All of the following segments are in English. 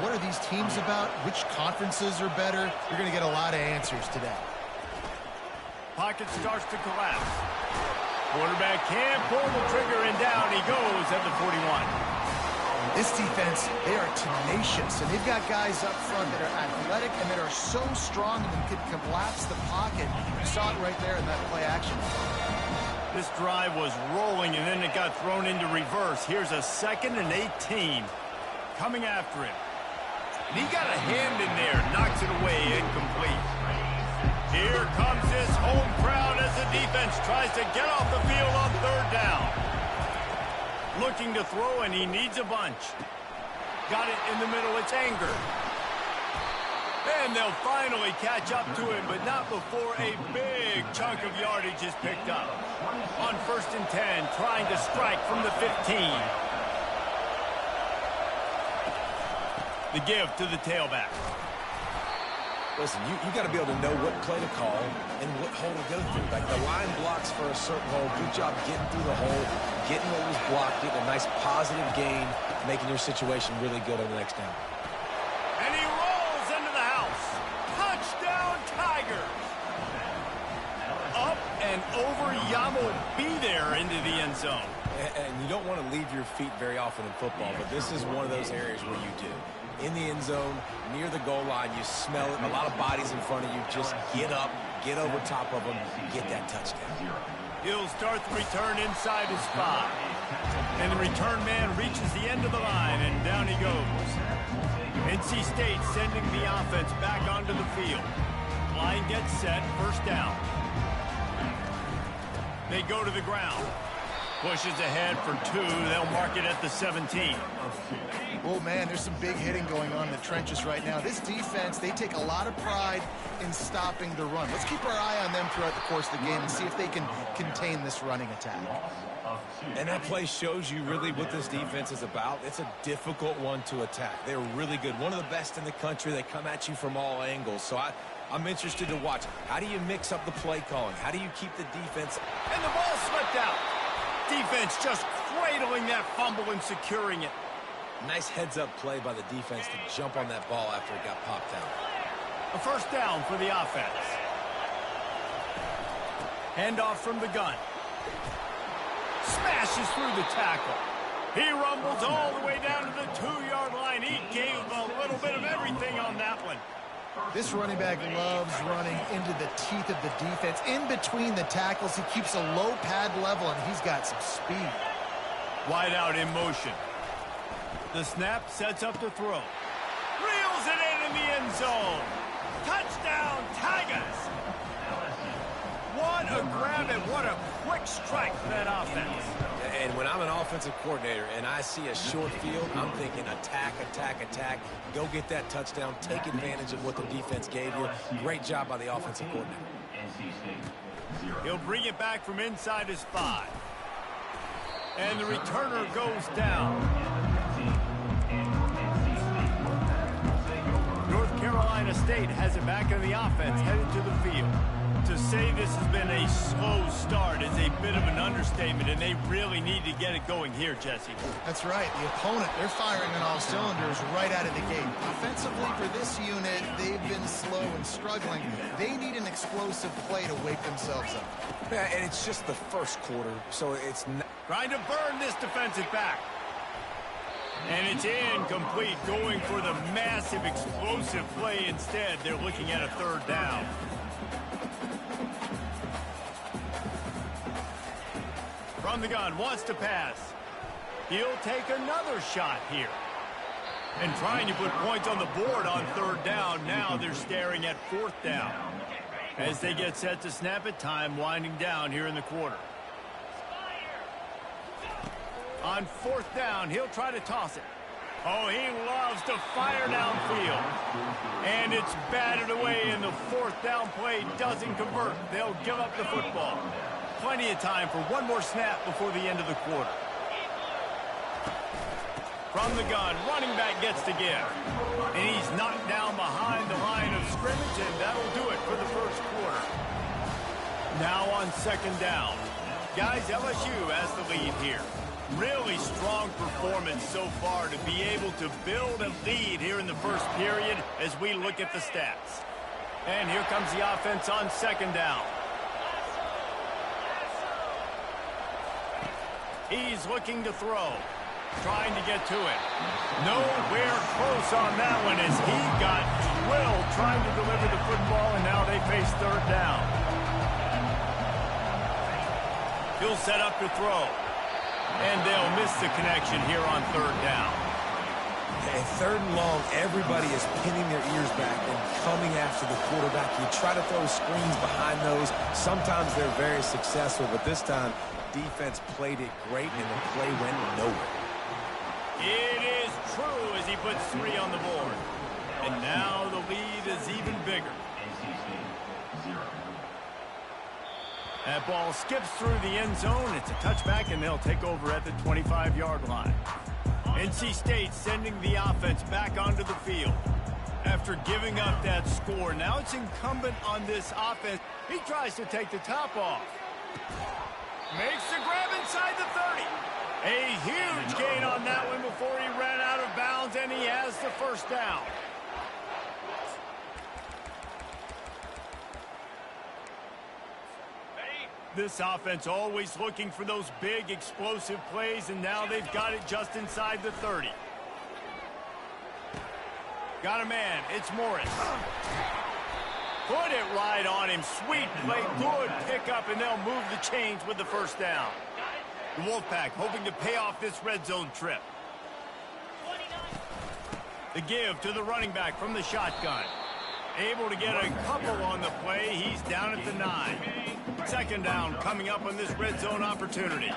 What are these teams about? Which conferences are better? You're going to get a lot of answers today. Pocket starts to collapse. Quarterback can't pull the trigger, and down he goes at the 41. This defense, they are tenacious, and they've got guys up front that are athletic and that are so strong and can collapse the pocket. You saw it right there in that play action. This drive was rolling, and then it got thrown into reverse. Here's a 2nd and 18. Coming after him. And he got a hand in there, knocks it away, incomplete. Here comes this home crowd as the defense tries to get off the field on 3rd down. Looking to throw, and he needs a bunch. Got it in the middle, it's Anger. And they'll finally catch up to him, but not before a big chunk of yardage is picked up. On 1st and 10, trying to strike from the 15. The give to the tailback. Listen, you got to be able to know what play to call and what hole to go through. Like the line blocks for a certain hole. Good job getting through the hole, getting what was blocked, getting a nice positive gain, making your situation really good on the next down. And he rolls into the house. Touchdown, Tigers. Up and over, Yamo be there into the end zone. And you don't want to leave your feet very often in football, but this is one of those areas where you do. In the end zone, near the goal line, you smell it. A lot of bodies in front of you. Just get up, get over top of them, get that touchdown. He'll start the return inside his spot. And the return man reaches the end of the line, and down he goes. NC State sending the offense back onto the field. Line gets set, 1st down. They go to the ground. Pushes ahead for 2. They'll mark it at the 17. Oh, man, there's some big hitting going on in the trenches right now. This defense, they take a lot of pride in stopping the run. Let's keep our eye on them throughout the course of the game and see if they can contain this running attack. And that play shows you really what this defense is about. It's a difficult one to attack. They're really good. One of the best in the country. They come at you from all angles. So I'm interested to watch. How do you mix up the play calling? How do you keep the defense? And the ball slipped out. Defense just cradling that fumble and securing it. Nice heads-up play by the defense to jump on that ball after it got popped out. A 1st down for the offense. Handoff from the gun. Smashes through the tackle. He rumbles all the way down to the 2-yard line. He gave a little bit of everything on that one. This running back loves running into the teeth of the defense. In between the tackles, he keeps a low pad level, and he's got some speed. Wide out in motion. The snap sets up to throw. Reels it in the end zone. Touchdown, Tigers. What a grab and what a quick strike for that offense. And when I'm an offensive coordinator and I see a short field, I'm thinking attack, attack, attack. Go get that touchdown. Take advantage of what the defense gave you. Great job by the offensive coordinator. He'll bring it back from inside his 5. And the returner goes down. North Carolina State has it back in the offense, headed to the field. To say this has been a slow start is a bit of an understatement, and they really need to get it going here, Jesse. That's right. The opponent, they're firing on all cylinders right out of the gate. Offensively, for this unit, they've been slow and struggling. They need an explosive play to wake themselves up. Yeah, and it's just the first quarter, so it's not... Trying to burn this defensive back. And it's incomplete, going for the massive explosive play instead. They're looking at a 3rd down. From the gun, wants to pass. He'll take another shot here. And trying to put points on the board on 3rd down. Now they're staring at 4th down. As they get set to snap it, time winding down here in the quarter. On 4th down, he'll try to toss it. Oh, he loves to fire downfield. And it's batted away, and the 4th down play doesn't convert. They'll give up the football. Plenty of time for one more snap before the end of the quarter. From the gun, running back gets to give. And he's knocked down behind the line of scrimmage, and that'll do it for the 1st quarter. Now on 2nd down. Guys, LSU has the lead here. Really strong performance so far to be able to build a lead here in the first period as we look at the stats. And here comes the offense on second down. He's looking to throw, trying to get to it. Nowhere close on that one as he got drilled trying to deliver the football, and now they face third down. He'll set up to throw. And they'll miss the connection here on third down. And third and long, everybody is pinning their ears back and coming after the quarterback. You try to throw screens behind those. Sometimes they're very successful, but this time, defense played it great, and the play went nowhere. It is true as he puts 3 on the board. And now the lead is even bigger. That ball skips through the end zone. It's a touchback, and they'll take over at the 25-yard line. NC State sending the offense back onto the field. After giving up that score, now it's incumbent on this offense. He tries to take the top off. Makes the grab inside the 30. A huge gain on that one before he ran out of bounds, and he has the first down. This offense always looking for those big, explosive plays, and now they've got it just inside the 30. Got a man. It's Morris. Put it right on him. Sweet play. Good pickup, and they'll move the chains with the first down. The Wolfpack hoping to pay off this red zone trip. The give to the running back from the shotgun. Able to get a couple on the play. He's down at the 9. Second down coming up on this red zone opportunity.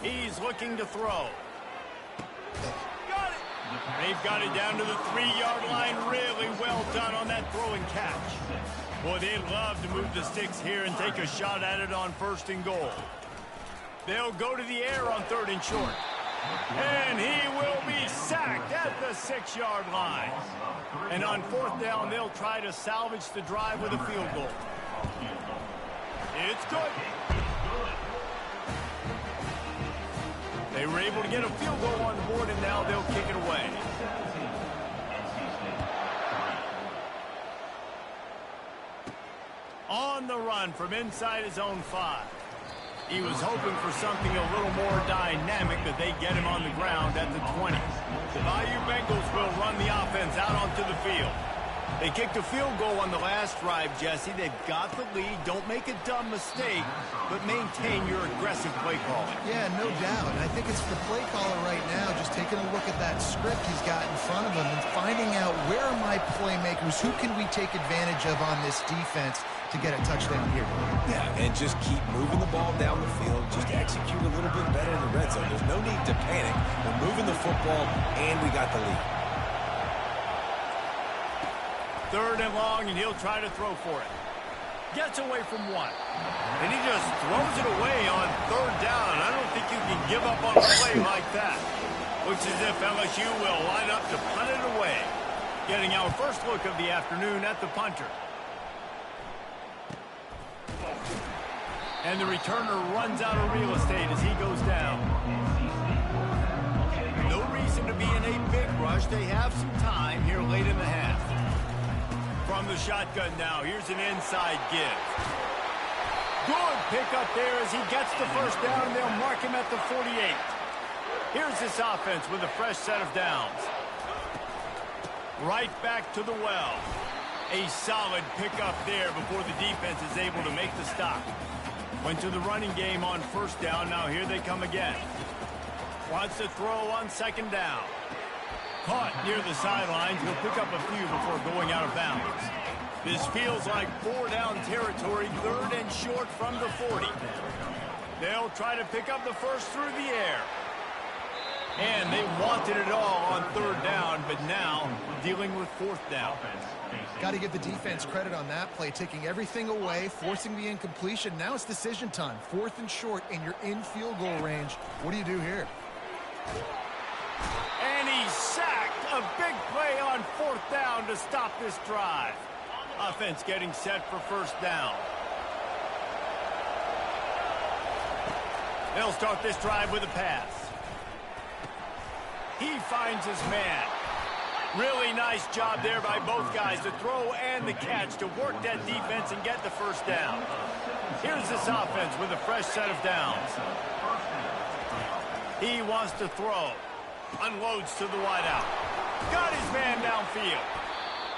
He's looking to throw. Got it. They've got it down to the 3-yard line. Really well done on that throw and catch. Boy, they'd love to move the sticks here and take a shot at it on 1st and goal. They'll go to the air on 3rd and short. And he will be sacked at the 6-yard line. And on 4th down, they'll try to salvage the drive with a field goal. It's good. They were able to get a field goal on the board, and now they'll kick it away. On the run from inside his own 5. He was hoping for something a little more dynamic, but they get him on the ground at the 20. The Bayou Bengals will run the offense out onto the field. They kicked a field goal on the last drive, Jesse. They've got the lead. Don't make a dumb mistake, but maintain your aggressive play calling. Yeah, no doubt. And I think it's the play caller right now just taking a look at that script he's got in front of him and finding out where are my playmakers, who can we take advantage of on this defense to get a touchdown here. Yeah, and just keep moving the ball down the field. Just execute a little bit better in the red zone. There's no need to panic. We're moving the football, and we got the lead. 3rd and long, and he'll try to throw for it. Gets away from 1. And he just throws it away on 3rd down. I don't think you can give up on a play like that. Looks as if LSU will line up to punt it away. Getting our first look of the afternoon at the punter. And the returner runs out of real estate as he goes down. No reason to be in a big rush. They have some time here late in the half. From the shotgun now, here's an inside give. Good pickup there as he gets the first down, and they'll mark him at the 48. Here's this offense with a fresh set of downs. Right back to the well. A solid pickup there before the defense is able to make the stop. Went to the running game on 1st down. Now here they come again. Wants to throw on 2nd down. Caught near the sidelines. He'll pick up a few before going out of bounds. This feels like 4-down territory, 3rd and short from the 40. They'll try to pick up the first through the air. And they wanted it all on 3rd down, but now dealing with 4th down. Got to give the defense credit on that play, taking everything away, forcing the incompletion. Now it's decision time. 4th and short, and you're in field goal range. What do you do here? And he's sacked. A big play on 4th down to stop this drive. Offense getting set for 1st down. They'll start this drive with a pass. He finds his man. Really nice job there by both guys, the throw and the catch, to work that defense and get the first down. Here's this offense with a fresh set of downs. He wants to throw. Unloads to the wideout. Got his man downfield.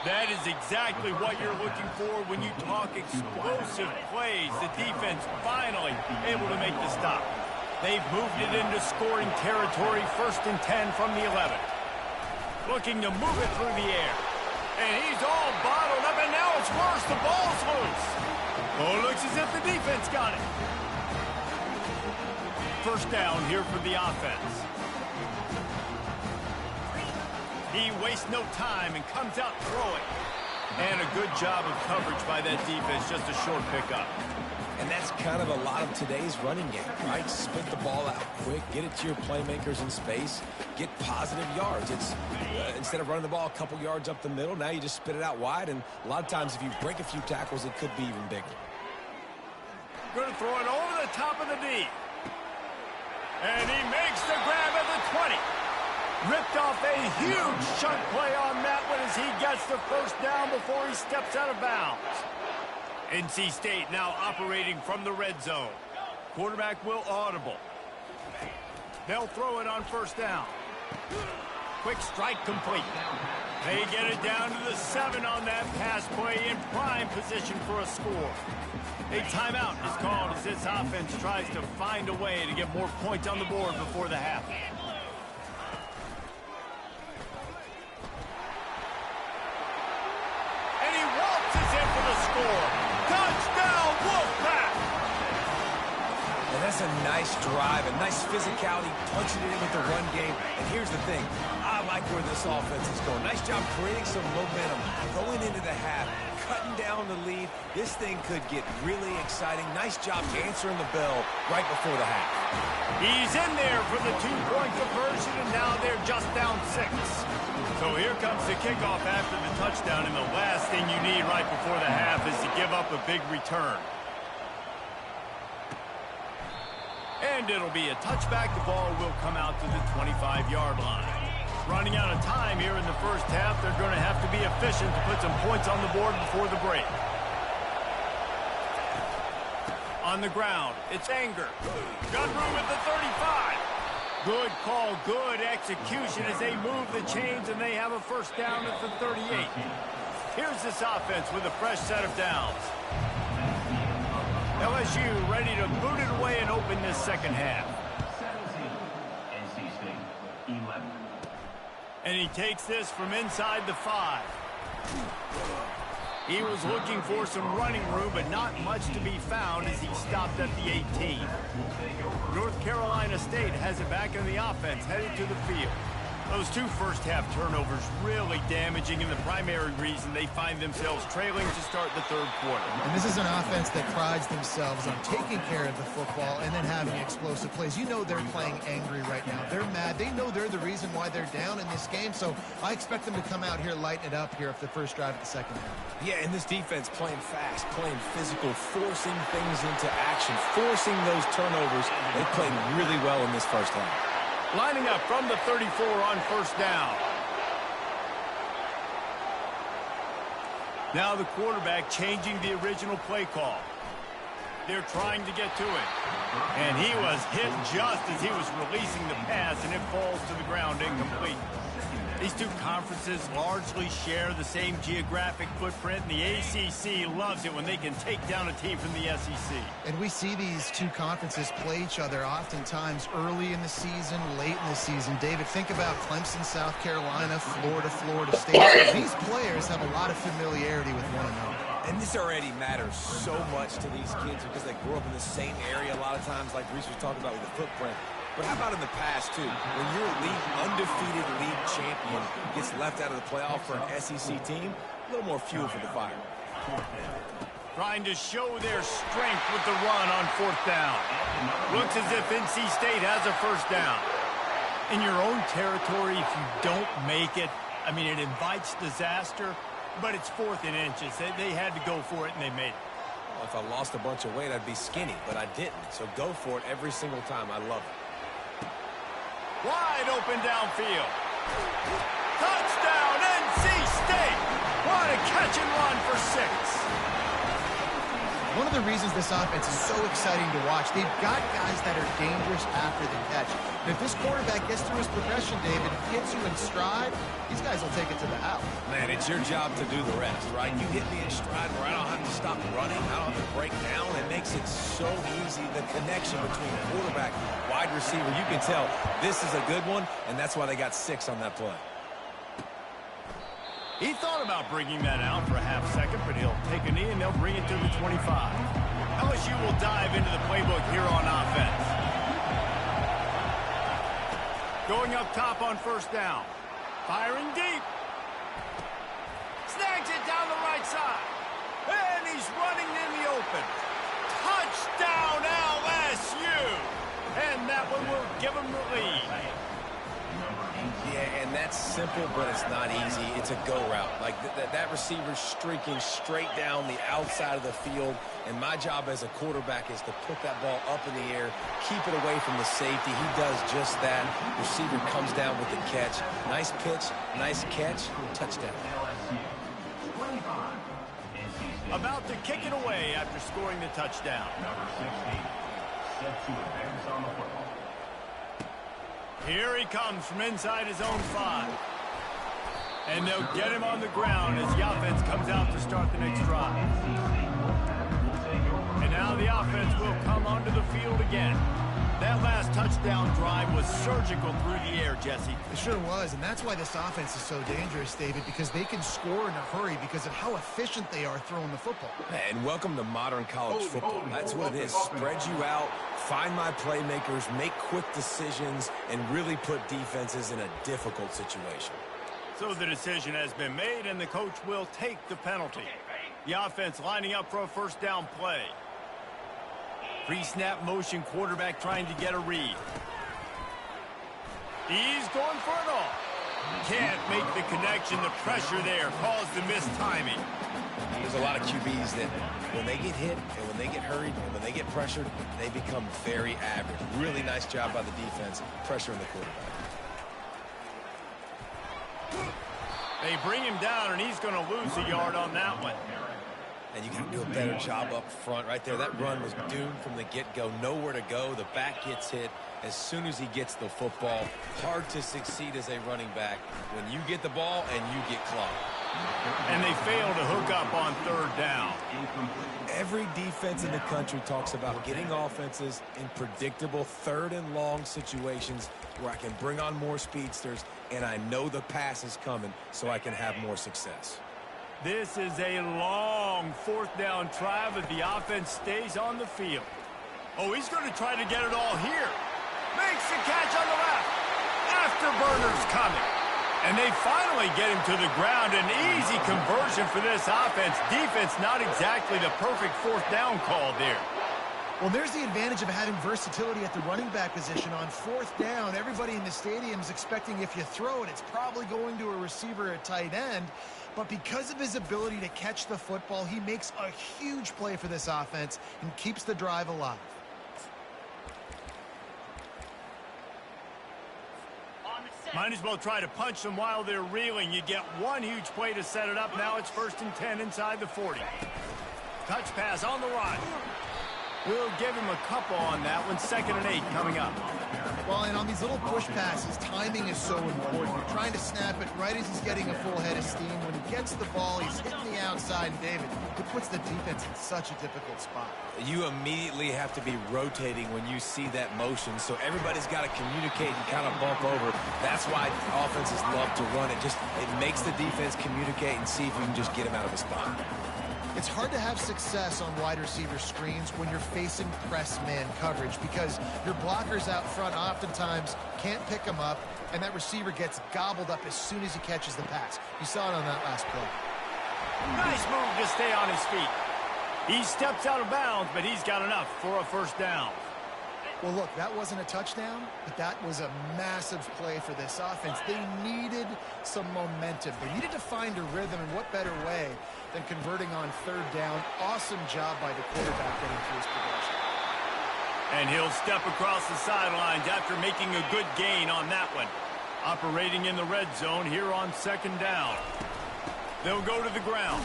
That is exactly what you're looking for when you talk explosive plays. The defense finally able to make the stop. They've moved it into scoring territory, 1st and 10 from the 11. Looking to move it through the air. And he's all bottled up, and now it's worse. The ball's loose. Oh, looks as if the defense got it. First down here for the offense. He wastes no time and comes out throwing. And a good job of coverage by that defense, just a short pickup. And that's kind of a lot of today's running game, right? Spit the ball out quick, get it to your playmakers in space, get positive yards. It's instead of running the ball a couple yards up the middle, now you just spit it out wide, and a lot of times if you break a few tackles, it could be even bigger. Going to throw it over the top of the D. And he makes the grab at the 20. Ripped off a huge chunk play on that one as he gets the first down before he steps out of bounds. NC State now operating from the red zone. Quarterback will audible. They'll throw it on first down. Quick strike complete. They get it down to the 7 on that pass play, in prime position for a score. A timeout is called as this offense tries to find a way to get more points on the board before the half. And he waltzes in for the score. Touchdown, Wolfpack! And that's a nice drive, a nice physicality, punching it in with the run game. And here's the thing, I like where this offense is going. Nice job creating some momentum, going into the half, cutting down the lead. This thing could get really exciting. Nice job answering the bell right before the half. He's in there for the 2-point conversion, and now they're just down 6. So here comes the kickoff after the touchdown, and the last thing you need right before the half is to give up a big return. And it'll be a touchback. The ball will come out to the 25-yard line. Running out of time here in the first half, they're going to have to be efficient to put some points on the board before the break. On the ground, it's Anger. Got room at the 35. Good call, good execution as they move the chains, and they have a first down at the 38. Here's this offense with a fresh set of downs. LSU ready to boot it away and open this second half. 17, NC State, 11. And he takes this from inside the 5. He was looking for some running room, but not much to be found as he stopped at the 18. North Carolina State has it back in the offense, headed to the field. Those 2 first-half turnovers really damaging, and the primary reason they find themselves trailing to start the third quarter. And this is an offense that prides themselves on taking care of the football and then having explosive plays. You know they're playing angry right now. They're mad. They know they're the reason why they're down in this game, so I expect them to come out here, lighten it up here for the first drive of the second half. Yeah, and this defense playing fast, playing physical, forcing things into action, forcing those turnovers. They played really well in this first half. Lining up from the 34 on first down. Now the quarterback changing the original play call. They're trying to get to it. And he was hit just as he was releasing the pass, and it falls to the ground incomplete. These 2 conferences largely share the same geographic footprint, and the ACC loves it when they can take down a team from the SEC. And we see these 2 conferences play each other oftentimes early in the season, late in the season. David, think about Clemson, South Carolina, Florida, Florida State. These players have a lot of familiarity with one another. And this already matters so much to these kids because they grew up in the same area a lot of times, like Reese was talking about with the footprint. But how about in the past, too? When your undefeated league champion gets left out of the playoff for an SEC team, a little more fuel for the fire. Trying to show their strength with the run on fourth down. Looks as if NC State has a first down. In your own territory, if you don't make it, I mean, it invites disaster, but it's 4th and inches. They had to go for it, and they made it. Well, if I lost a bunch of weight, I'd be skinny, but I didn't. So go for it every single time. I love it. Wide open downfield. Touchdown, NC State. What a catch and run for 6. One of the reasons this offense is so exciting to watch, they've got guys that are dangerous after the catch. And if this quarterback gets through his progression, David, gets you in stride, these guys will take it to the house. Man, it's your job to do the rest, right? You hit me in stride where I don't have to stop running. I don't have to break down. It makes it so easy, the connection between quarterback, wide receiver. You can tell this is a good one, and that's why they got 6 on that play. He thought about bringing that out for a half second, but he'll take a knee and they'll bring it to the 25. LSU will dive into the playbook here on offense. Going up top on first down. Firing deep. Snags it down the right side. And he's running in the open. Touchdown LSU! And that one will give him the lead. Yeah, and that's simple, but it's not easy. It's a go route. Like that receiver's streaking straight down the outside of the field, and my job as a quarterback is to put that ball up in the air, keep it away from the safety. He does just that. Receiver comes down with the catch. Nice pitch, nice catch, touchdown. About to kick it away after scoring the touchdown. Number 16, set to advance on the football. Here he comes from inside his own 5. And they'll get him on the ground as the offense comes out to start the next drive. And now the offense will come onto the field again. That last touchdown drive was surgical through the air, Jesse. It sure was, and that's why this offense is so dangerous, David, because they can score in a hurry because of how efficient they are throwing the football. And welcome to modern college football. That's what it is. Spread you out, find my playmakers, make quick decisions, and really put defenses in a difficult situation. So the decision has been made, and the coach will take the penalty. The offense lining up for a first down play. Pre-snap motion, quarterback trying to get a read. He's going for it all. Can't make the connection. The pressure there caused the missed timing. There's a lot of QBs that when they get hit and when they get hurried and when they get pressured, they become very average. Really nice job by the defense, pressuring the quarterback. They bring him down, and he's going to lose a yard on that one. And you got to do a better job up front right there. That run was doomed from the get-go. Nowhere to go. The back gets hit as soon as he gets the football. Hard to succeed as a running back when you get the ball and you get clocked. And they fail to hook up on third down. Every defense in the country talks about getting offenses in predictable third and long situations where I can bring on more speedsters and I know the pass is coming so I can have more success. This is a long fourth down try, but the offense stays on the field. Oh, he's going to try to get it all here. Makes the catch on the left. Afterburner's coming. And they finally get him to the ground. An easy conversion for this offense. Defense not exactly the perfect fourth down call there. Well, there's the advantage of having versatility at the running back position. On fourth down, everybody in the stadium is expecting if you throw it, it's probably going to a receiver or a tight end. But because of his ability to catch the football, he makes a huge play for this offense and keeps the drive alive. Might as well try to punch them while they're reeling. You get one huge play to set it up. Now it's 1st and 10 inside the 40. Touch pass on the run. We'll give him a couple on that one. 2nd and 8 coming up. Well, and on these little push passes, timing is so important. You're trying to snap it right as he's getting a full head of steam. When he gets the ball, he's hitting the outside, and David, it puts the defense in such a difficult spot. You immediately have to be rotating when you see that motion, so everybody's got to communicate and kind of bump over. That's why offenses love to run it. It makes the defense communicate and see if you can just get him out of a spot. It's hard to have success on wide receiver screens when you're facing press man coverage because your blockers out front oftentimes can't pick them up, and that receiver gets gobbled up as soon as he catches the pass. You saw it on that last play. Nice move to stay on his feet. He steps out of bounds, but he's got enough for a first down. Well, look, that wasn't a touchdown, but that was a massive play for this offense. They needed some momentum. They needed to find a rhythm, and what better way than converting on third down. Awesome job by the quarterback getting through his progression. And he'll step across the sidelines after making a good gain on that one. Operating in the red zone here on second down. They'll go to the ground.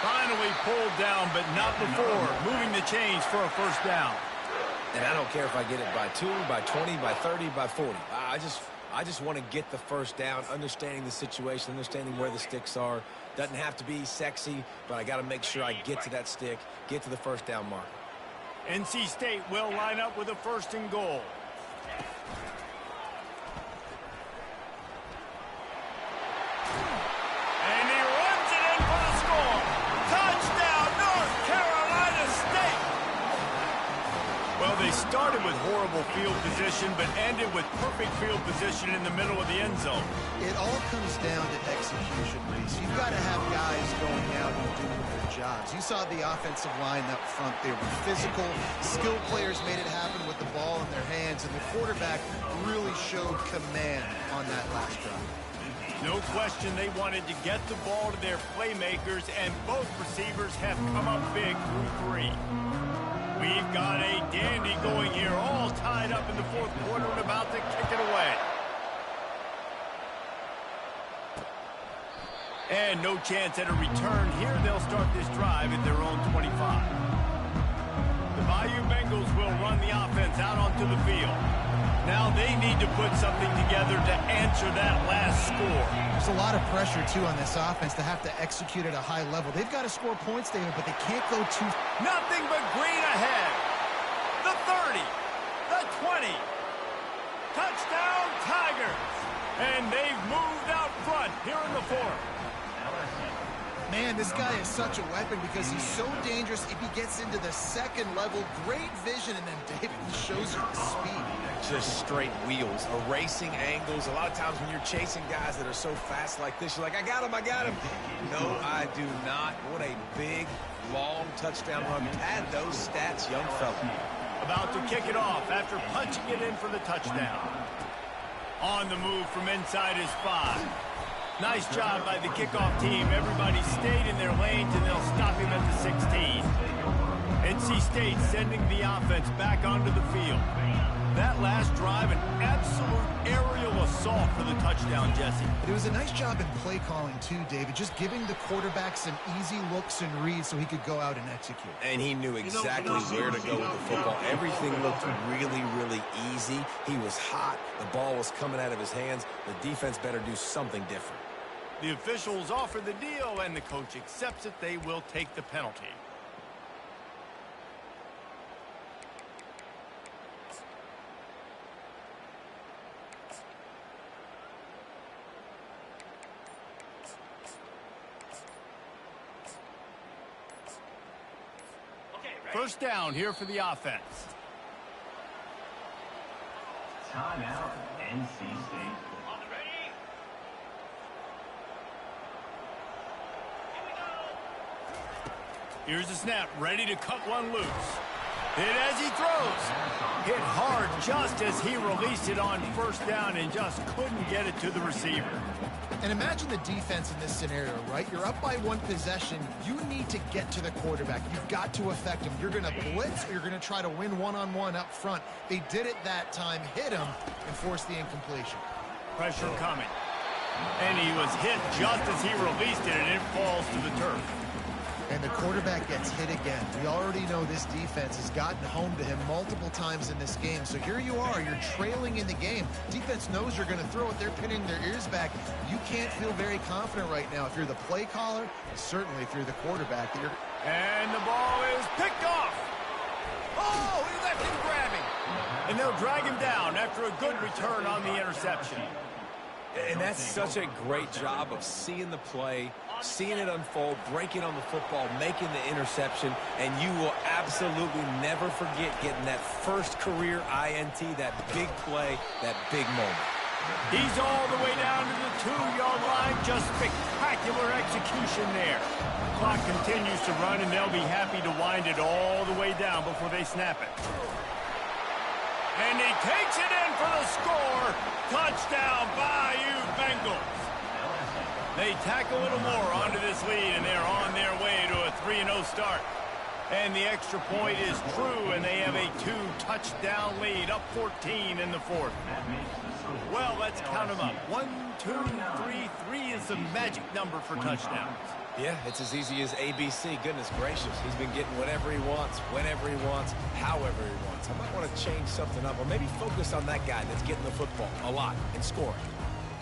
Finally pulled down, but not before moving the chains for a first down. And I don't care if I get it by 2, by 20, by 30, by 40. I just want to get the first down, understanding the situation, understanding where the sticks are. Doesn't have to be sexy, but I got to make sure I get to that stick, get to the first down mark. NC State will line up with a first and goal. And he runs it in for the score. Touchdown, North Carolina State! Well, they started with horrible field position, but ended with perfect field position in the middle of the end zone. It all comes down to execution, Reese. You've got to have guys going out and doing their jobs. You saw the offensive line up front. They were physical. Skilled players made it happen with the ball in their hands, and the quarterback really showed command on that last drive. No question they wanted to get the ball to their playmakers, and both receivers have come up big through 3. We've got a dandy going here, all tied up in the fourth quarter and about to kick it away. And no chance at a return here. They'll start this drive at their own 25. The Bayou Bengals will run the offense out onto the field. Now they need to put something together to answer that last score. There's a lot of pressure, too, on this offense to have to execute at a high level. They've got to score points, David, but they can't go too... Nothing but green ahead. The 30. The 20. Touchdown, Tigers. And they've moved out front here in the fourth. Man, this guy is such a weapon because he's so dangerous if he gets into the second level. Great vision, and then David shows you the speed. Just straight wheels, erasing angles. A lot of times when you're chasing guys that are so fast like this, you're like, I got him, I got him. No, I do not. What a big, long touchdown run. Pad those stats, young fella. About to kick it off after punching it in for the touchdown. On the move from inside his 5. Nice job by the kickoff team. Everybody stayed in their lanes, and they'll stop him at the 16. NC State sending the offense back onto the field. That last drive, an absolute aerial assault for the touchdown, Jesse. It was a nice job in play calling, too, David, just giving the quarterback some easy looks and reads so he could go out and execute. And he knew exactly where to go with the football. Everything looked really, really easy. He was hot. The ball was coming out of his hands. The defense better do something different. The officials offer the deal, and the coach accepts it. They will take the penalty. First down here for the offense. Timeout, NC State. Here's the snap, ready to cut one loose. Hit as he throws. Hit hard just as he released it on first down and just couldn't get it to the receiver. And imagine the defense in this scenario, right? You're up by 1 possession. You need to get to the quarterback. You've got to affect him. You're going to blitz, or you're going to try to win one-on-one up front. They did it that time, hit him, and forced the incompletion. Pressure coming. And he was hit just as he released it, and it falls to the turf. And the quarterback gets hit again. We already know this defense has gotten home to him multiple times in this game. So here you are, you're trailing in the game. Defense knows you're going to throw it. They're pinning their ears back. You can't feel very confident right now if you're the play caller, and certainly if you're the quarterback. And the ball is picked off. Oh, he left him grabbing. And they'll drag him down after a good return on the interception. And that's such a great job of seeing the play, seeing it unfold, breaking on the football, making the interception, and you will absolutely never forget getting that first career INT, that big play, that big moment. He's all the way down to the 2-yard line. Just spectacular execution there. Clock continues to run, and they'll be happy to wind it all the way down before they snap it. And he takes it in for the score. Touchdown, Bayou Bengals. They tack a little more onto this lead, and they're on their way to a 3-0 start. And the extra point is true, and they have a 2-touchdown lead, up 14 in the fourth. Well, let's count them up. 1, 2, 3. 3 is the magic number for touchdowns. Yeah, it's as easy as ABC. Goodness gracious. He's been getting whatever he wants, whenever he wants, however he wants. I might want to change something up or maybe focus on that guy that's getting the football a lot and scoring.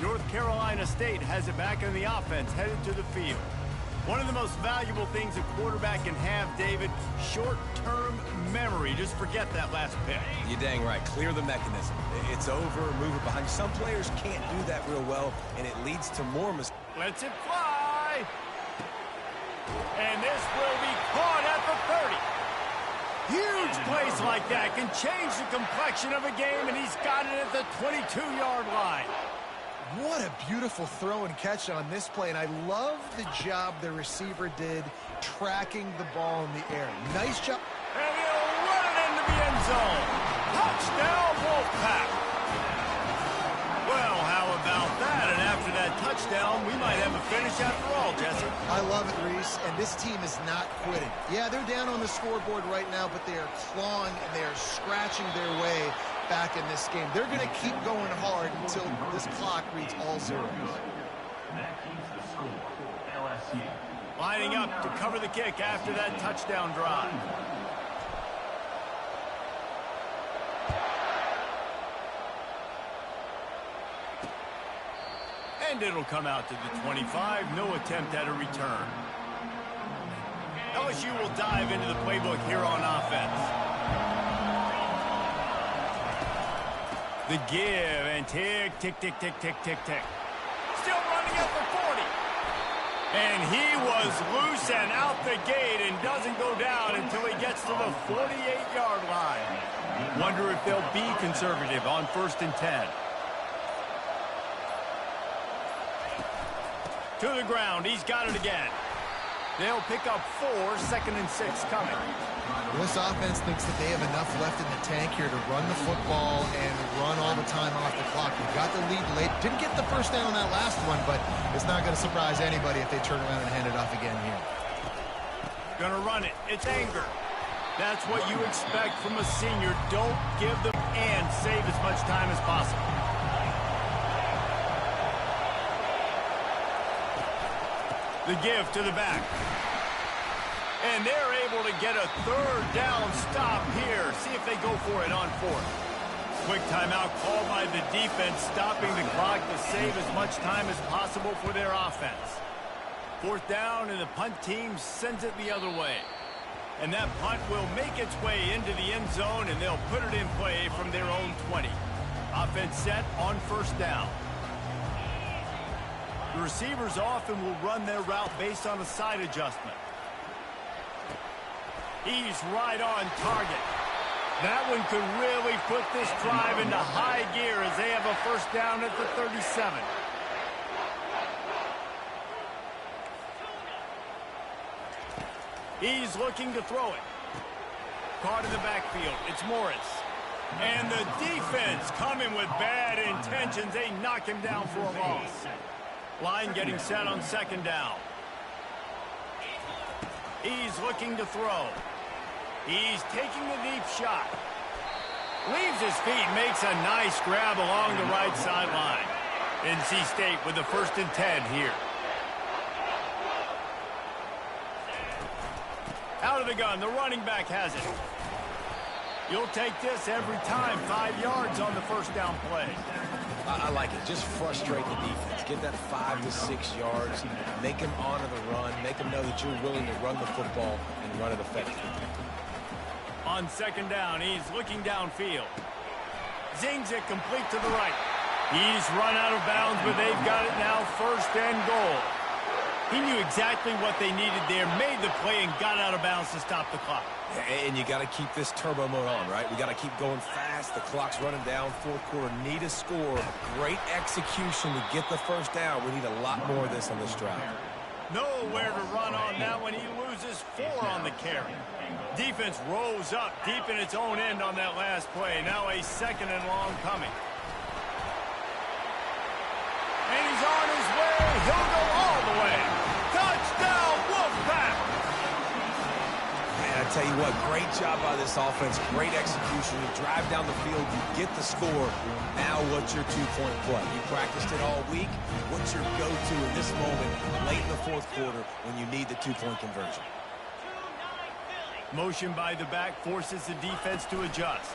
North Carolina State has it back in the offense, headed to the field. One of the most valuable things a quarterback can have, David, short-term memory. Just forget that last pick. You're dang right. Clear the mechanism. It's over, move it behind you. Some players can't do that real well, and it leads to more mistakes. Lets it fly. And this will be caught at the 30. Huge plays like that can change the complexion of a game, and he's got it at the 22-yard line. What a beautiful throw and catch on this play, and I love the job the receiver did tracking the ball in the air. Nice job. And he'll run it into the end zone. Touchdown, Wolfpack. Well, how about that? And after that touchdown, we might have a finish after all, Jesse. I love it, Reese, and this team is not quitting. Yeah, they're down on the scoreboard right now, but they are clawing and they are scratching their way back in this game. They're going to keep going hard until this clock reads all zeros. That keeps the score. LSU. Lining up to cover the kick after that touchdown drive. And it'll come out to the 25. No attempt at a return. LSU will dive into the playbook here on offense. The give and tick, tick, tick, tick, tick, tick, tick. Still running up for 40. And he was loose and out the gate and doesn't go down until he gets to the 48-yard line. Wonder if they'll be conservative on 1st and 10. To the ground. He's got it again. They'll pick up 4, 2nd and 6 coming. This offense thinks that they have enough left in the tank here to run the football and run all the time off the clock. They got the lead late. Didn't get the first down on that last one, but it's not going to surprise anybody if they turn around and hand it off again here. Gonna run it. It's anger. That's what you expect from a senior. Don't give them and save as much time as possible. The give to the back. And they're able to get a 3rd down stop here. See if they go for it on 4th. Quick timeout called by the defense, stopping the clock to save as much time as possible for their offense. 4th down, and the punt team sends it the other way. And that punt will make its way into the end zone, and they'll put it in play from their own 20. Offense set on 1st down. The receivers often will run their route based on a side adjustment. He's right on target. That one could really put this drive into high gear as they have a 1st down at the 37. He's looking to throw it. Caught in the backfield. It's Morris. And the defense coming with bad intentions. They knock him down for a loss. Line getting set on 2nd down. He's looking to throw. He's taking the deep shot. Leaves his feet, makes a nice grab along the right sideline. NC State with the 1st and 10 here. Out of the gun, the running back has it. You'll take this every time. 5 yards on the 1st down play. I like it. Just frustrate the defense. Get that 5 to 6 yards. Make them honor the run. Make them know that you're willing to run the football and run it effectively. On 2nd down, he's looking downfield. Zings it complete to the right. He's run out of bounds, but they've got it now 1st and goal. He knew exactly what they needed there, made the play, and got out of bounds to stop the clock. And you got to keep this turbo mode on, right? We got to keep going fast. The clock's running down. 4th quarter, need a score. Great execution to get the 1st down. We need a lot more of this on this drive. Nowhere to run on that one. He loses 4 on the carry. Defense rose up deep in its own end on that last play. Now a 2nd and long coming. And he's on his way. He'll go all the way. Touchdown, Wolfpack! Man, I tell you what, great job by this offense. Great execution. You drive down the field, you get the score. Now what's your two-point play? You practiced it all week. What's your go-to in this moment late in the 4th quarter when you need the two-point conversion? Motion by the back forces the defense to adjust.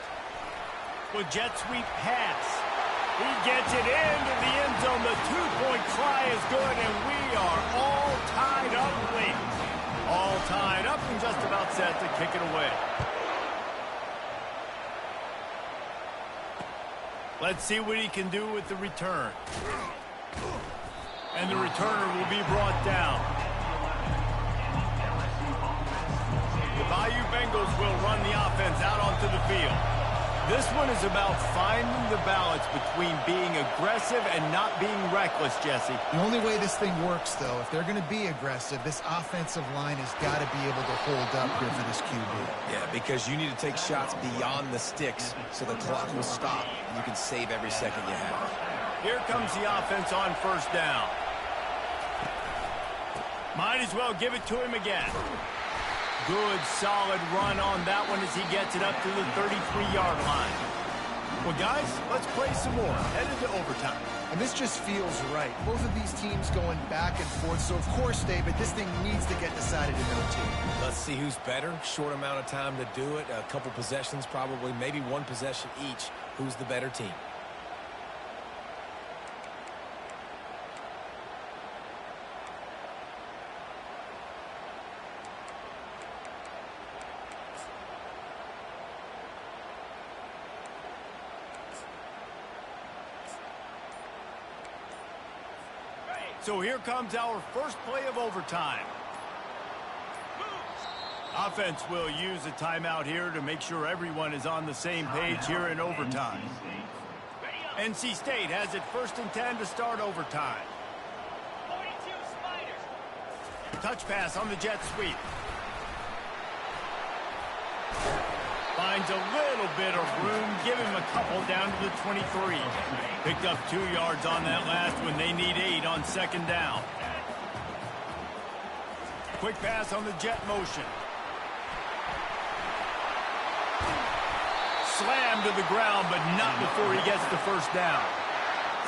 With jet sweep pass. He gets it into the end zone. The two-point try is good, and we are all tied up late. All tied up and just about set to kick it away. Let's see what he can do with the return. And the returner will be brought down. The Bayou Bengals will run the offense out onto the field. This one is about finding the balance between being aggressive and not being reckless, Jesse. The only way this thing works, though, if they're going to be aggressive, this offensive line has got to be able to hold up here for this QB. Yeah, because you need to take shots beyond the sticks so the clock will stop and you can save every second you have. Here comes the offense on 1st down. Might as well give it to him again. Good, solid run on that one as he gets it up to the 33-yard line. Well, guys, let's play some more. Headed to overtime. And this just feels right. Both of these teams going back and forth. So, of course, David, this thing needs to get decided in OT. Let's see who's better. Short amount of time to do it. A couple possessions probably, maybe one possession each. Who's the better team? So here comes our first play of overtime. Offense will use a timeout here to make sure everyone is on the same page here in overtime. NC State has it 1st and 10 to start overtime. Touch pass on the jet sweep. Finds a little bit of room. Give him a couple down to the 23. Picked up 2 yards on that last one. They need 8 on 2nd down. Quick pass on the jet motion. Slammed to the ground, but not before he gets the 1st down.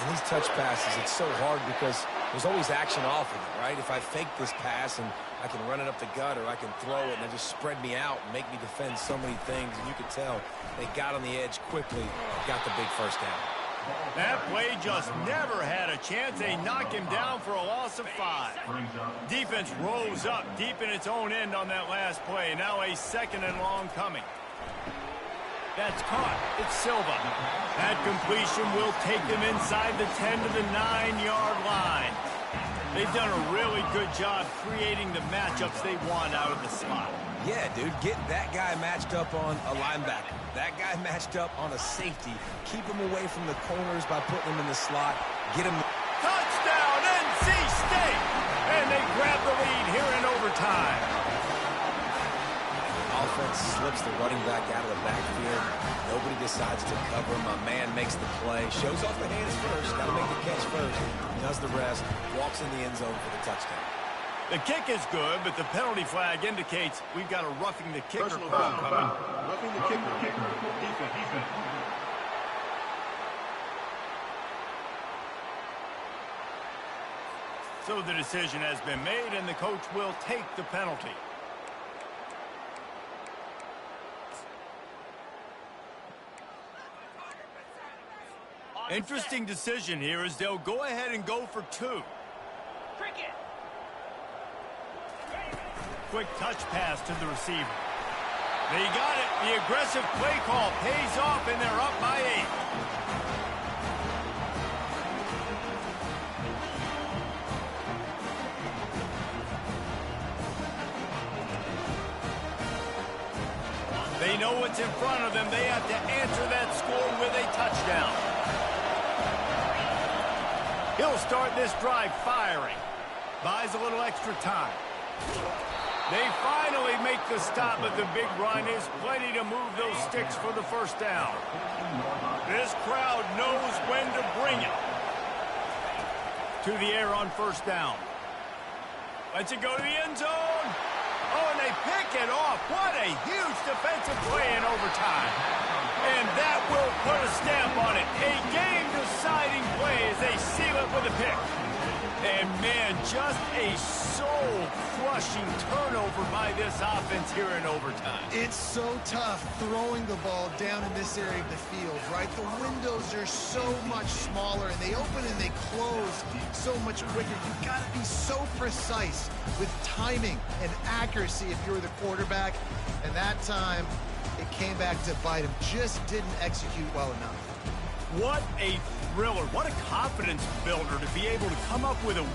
And these touch passes, it's so hard because there's always action off of it, right? If I fake this pass and I can run it up the gut or I can throw it and it just spread me out and make me defend so many things, and you could tell they got on the edge quickly, got the big 1st down. That play just never had a chance. They knock him down for a loss of 5. Defense rose up deep in its own end on that last play. Now a 2nd and long coming. That's caught. It's Silva. That completion will take them inside the 10 to the 9-yard line. They've done a really good job creating the matchups they want out of the slot. Yeah, dude, get that guy matched up on a linebacker. That guy matched up on a safety. Keep him away from the corners by putting him in the slot. Get him. Touchdown, NC State! And they grab the lead here in overtime. Offense slips the running back out of the backfield. Nobody decides to cover him. My man makes the play. Shows off the hands first. Got to make the catch first. Does the rest. Walks in the end zone for the touchdown. The kick is good, but the penalty flag indicates we've got a roughing the kicker call coming. Roughing the kicker. Defense. So the decision has been made, and the coach will take the penalty. Interesting decision here as they'll go ahead and go for 2. Quick touch pass to the receiver. They got it. The aggressive play call pays off, and they're up by 8. They know what's in front of them. They have to answer that score with a touchdown. He'll start this drive firing. Buys a little extra time. They finally make the stop, but the big run is plenty to move those sticks for the first down. This crowd knows when to bring it. To the air on first down. Lets it go to the end zone. Oh, and they pick it off. What a huge defensive play in overtime. And that will put a stamp on it. A game-deciding play as they seal it with a pick. And, man, just a soul-crushing turnover by this offense here in overtime. It's so tough throwing the ball down in this area of the field, right? The windows are so much smaller, and they open and they close so much quicker. You've got to be so precise with timing and accuracy if you're the quarterback. And that time, it came back to bite him. Just didn't execute well enough. What a thriller. What a confidence builder to be able to come up with a